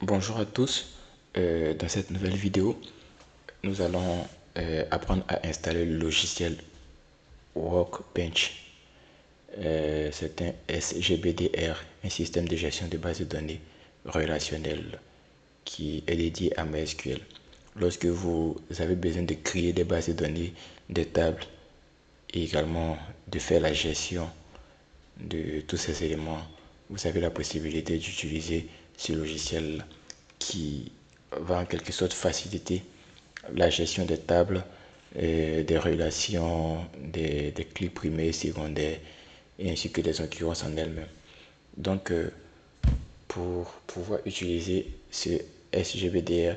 Bonjour à tous. Dans cette nouvelle vidéo, nous allons apprendre à installer le logiciel Workbench. C'est un SGBDR, un système de gestion de base de données relationnelle qui est dédié à MySQL. Lorsque vous avez besoin de créer des bases de données, des tables et également de faire la gestion de tous ces éléments, vous avez la possibilité d'utiliser ce logiciel qui va en quelque sorte faciliter la gestion des tables, des relations, des clés primaires, secondaires, et ainsi que des occurrences en elles-mêmes. Donc, pour pouvoir utiliser ce SGBDR,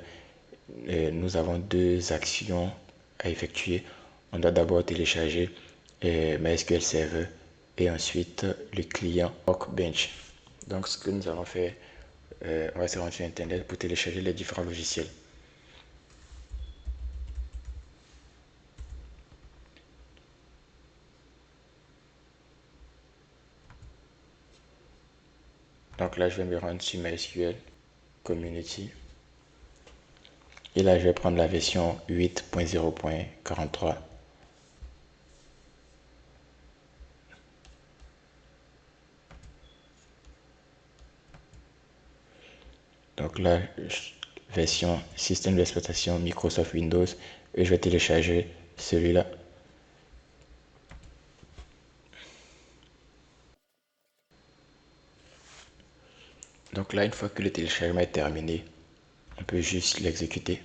nous avons deux actions à effectuer. On doit d'abord télécharger MySQL Server et ensuite le client Workbench. Donc, ce que nous allons faire, on va se rendre sur Internet pour télécharger les différents logiciels. Donc là, je vais me rendre sur MySQL Community. Et là, je vais prendre la version 8.0.43. Donc là, version système d'exploitation Microsoft Windows. Et je vais télécharger celui-là. Donc là, une fois que le téléchargement est terminé, on peut juste l'exécuter.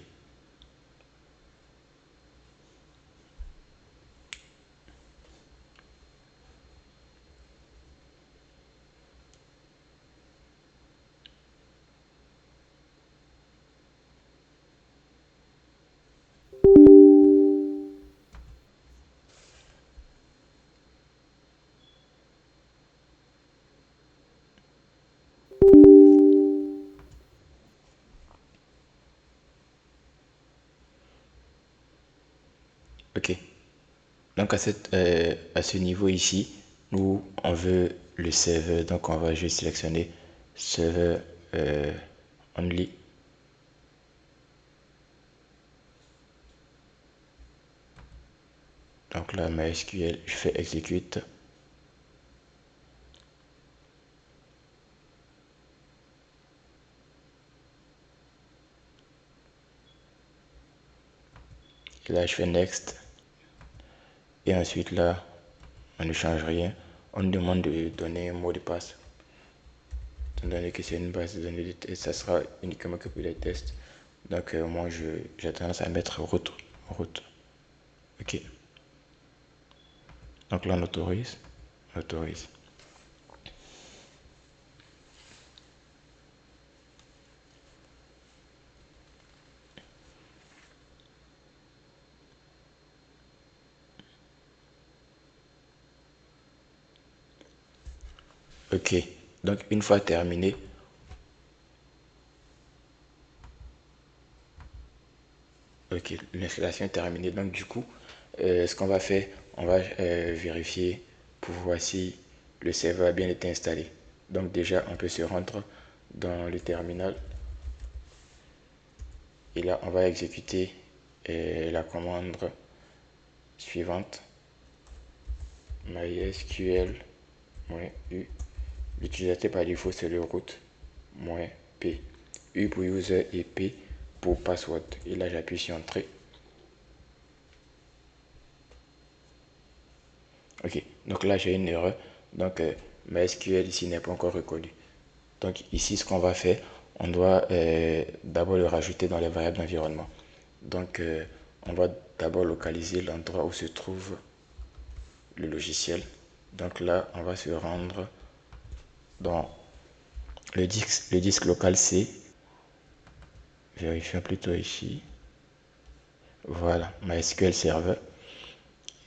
Ok. Donc à ce niveau ici, nous on veut le serveur, donc on va juste sélectionner serveur only. Donc là, MySQL, je fais execute. Et là, je fais next. Et ensuite là, on ne change rien. On nous demande de donner un mot de passe. Étant donné que c'est une base de données de test, ça sera uniquement que pour les tests. Donc moi, j'ai tendance à mettre route. Ok. Donc là, on autorise. On autorise. Ok. Donc une fois terminé, ok, l'installation est terminée. Donc du coup, ce qu'on va faire, on va vérifier pour voir si le serveur a bien été installé. Donc déjà, on peut se rendre dans le terminal. Et là, on va exécuter la commande suivante. MySQL-u. L'utilisateur par défaut, c'est le root-p. U pour user et P pour password. Et là, j'appuie sur entrée. Ok, donc là j'ai une erreur. Donc MySQL ici n'est pas encore reconnu. Donc ici, ce qu'on va faire, on doit d'abord le rajouter dans les variables d'environnement. Donc on va d'abord localiser l'endroit où se trouve le logiciel. Donc là, on va se rendre dans le disque local C. Vérifions plutôt ici. Voilà, MySQL Server.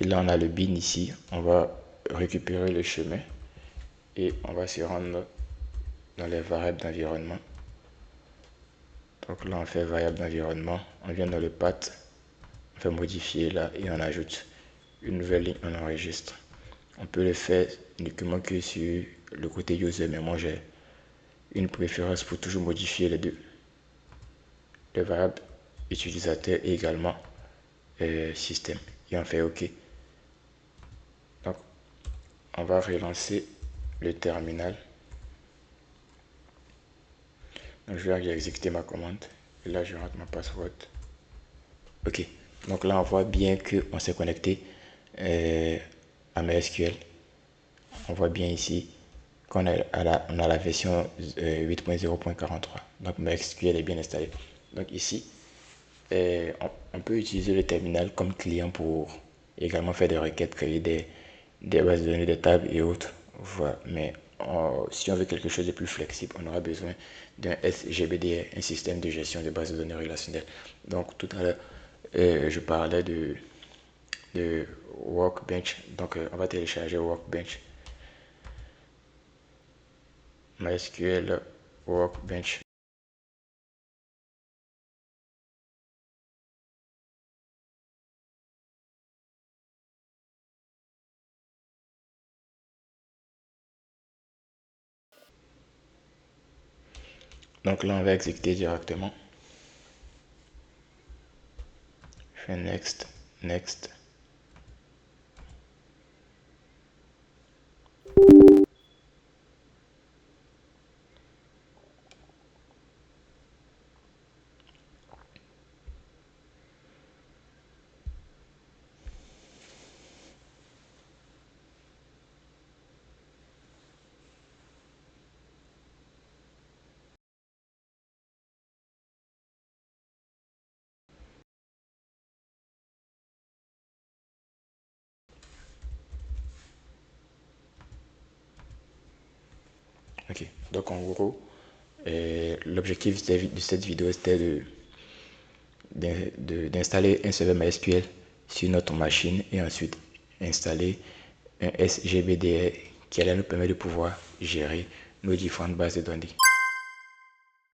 Et là, on a le bin ici. On va récupérer le chemin et on va se rendre dans les variables d'environnement. Donc là, on fait variable d'environnement. On vient dans le path. On fait modifier là et on ajoute une nouvelle ligne. On enregistre. On peut le faire uniquement que sur le côté user, mais moi j'ai une préférence pour toujours modifier les deux. le variable utilisateur et également système. Et on fait OK. Donc, on va relancer le terminal. Donc, je vais exécuter ma commande. Et là, je rentre ma password. OK. Donc là, on voit bien qu'on s'est connecté à MySQL. On voit bien ici qu'on a la version 8.0.43. Donc MySQL est bien installé. Donc ici, on peut utiliser le terminal comme client pour également faire des requêtes, créer des bases de données, des tables et autres. Voilà. Mais si on veut quelque chose de plus flexible, on aura besoin d'un SGBDR, un système de gestion de bases de données relationnelles. Donc tout à l'heure, je parlais de Workbench. Donc on va télécharger Workbench. MySQL Workbench. Donc là, on va exécuter directement. Je fais Next, Next. Ok, donc en gros, l'objectif de cette vidéo c'était d'installer un serveur MySQL sur notre machine et ensuite installer un SGBDR qui allait nous permettre de pouvoir gérer nos différentes bases de données.